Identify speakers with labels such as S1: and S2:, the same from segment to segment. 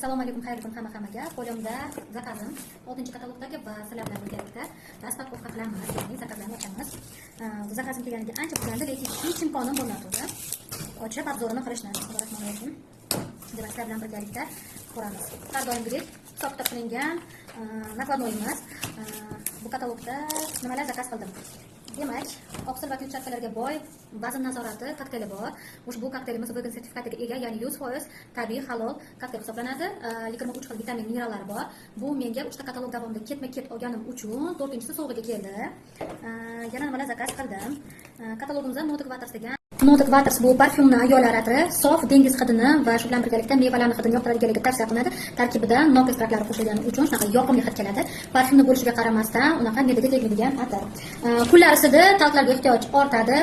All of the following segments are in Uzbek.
S1: Assalomu alaykum, xayrli kun hammaga. Qo'limda zakazim 6-katalogdagi va sizlar bilan birgalikda raspakrovka qilamiz, ya'ni zakazlarni ochamiz. Bu zakazim kelganiga ancha bo'lgandi, lekin hech imkonim bo'lmadi. Ochib obzorini qilishni. Bismillahirrohmanirrohim. Demak, sizlar bilan birgalikda ko'ramiz. Har doimgidek hisob-kitob qilingan nakladnoyimiz. Bu katalogda nimalar zakaz qildim? Demak, oqsil va kletchatkalarga boy vazn nazorati kokteyli bor. Ushbu kokteylimiz vegan sertifikatiga ega, ya'ni 100% tabiiy halol kokteyl hisoblanadi. 23 xil vitamin, minerallar bor. Bu menga 3 ta katalog davomida ketma-ket olganim uchun 4-inchisi sovg'aga keldi. Yana nimalar zakaz qildim? Katalogimizda Nordic Waters degan Nordic Waters bu parfyumni ayollar atri, sof dengiz hidini va shu bilan birgalikda mevalarning hidini yoqtiradiganligi tavsiya qilinadi. Tarkibida nok ekstraktlari qo'shilgani uchun shunaqa yoqimli hid keladi. Parfyumni bo'lishiga qaramasdan, unaqa me'daga tegadigan atir. Kunlarisida talqlarga ehtiyoj ortadi.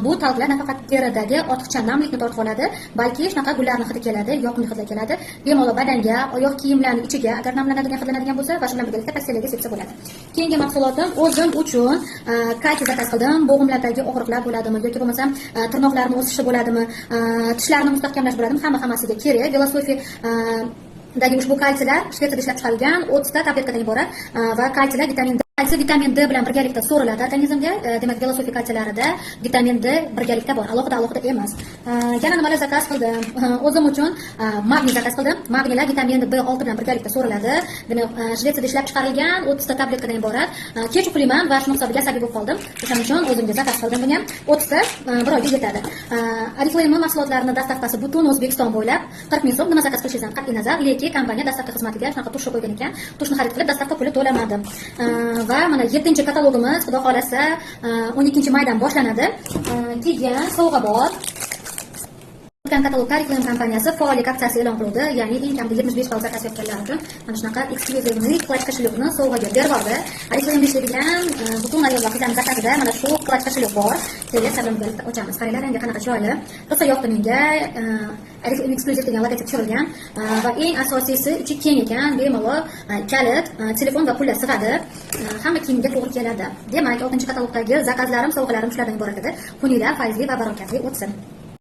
S1: Bu talqlar nafaqat teridagi ortiqcha namlikni tortib oladi, balki shunaqa gullarning hidi keladi, yoqimli hidlar keladi. Bemalol badanga, oyoq kiyimlarning ichiga agar namlanadigan, hidlanadigan bo'lsa, va shu bilan birgalikda tavsiyalarga sepsa bo'ladi. Keyingi mahsulotim o'zim uchun kalsiy zakaz qildim. Bo'g'imlardagi og'riqlar bo'ladimi yoki bo'lmasam tirnoqlarni o'sishi bo'ladimi, tishlarni mustahkamlash bo'ladimi, hammasiga kerak. Velosofi dagi ushbu kalsiylar Shvetsiyada ishlab chiqarilgan 30 ta tabletkadan iborat va kalsiylar vitamin D bilan birgalikda so'riladi organizmga. Demak, velosofi kalsiylarida vitamin D birgalikda bor, alohida emas. Yana nimalar zakaz qildim? O'zim uchun magniy zakaz qildim. Magniylar vitamin B6 bilan birgalikda so'riladi. Demak, Shvetsiyada ishlab chiqarilgan 30 ta tabletkadan iborat. Kech uxlayman va shu hisobiga asabiy bo'lib qoldim. Shuning uchun o'zimga zakaz qildim buni ham. 30 ta bir oyga yetadi. Oriflame mahsulotlarini dastavkasi butun O'zbekiston bo'ylab 40 ming so'm. Nima zakaz qilishingizdan qat'iy nazar, lekin kompaniya dastavka xizmatiga shunaqa tushib qo'ygan ekan. Tushni xarid qilib dastavka puli to'lamadim. Va mana 7-katalogimiz xudo xolasa 12-maydan boshlanadi. Keyin sovg'a bor. Katalog Oriflame kompaniyasi faollik aksiyasi e'lon qildi, ya'ni eng kamida 75% zakaz etganlar uchun mana shunaqa eksklyuzivniy klachkashlikni sovg'aga berib oldi. Oriflame ishlaydigan butun ayollar qizlarning zakazida mana shu klachkashlik bor. Keyin sabablarni ochamiz. Qaranglar, rangga qanaqa chiroyli. Rosa yoqdi menga. Oriflame eksklyuziv degan logotip tushirilgan va eng asosiysi ichi keng ekan, bemalol kalit, telefon va pullar sig'adi. Hamma kiyimga to'g'ri keladi. Demak, 6-katalogdagi zakazlarim, sovg'alarim shulardan iborat edi. Kuninglar fayzli va barokatli o'tsin.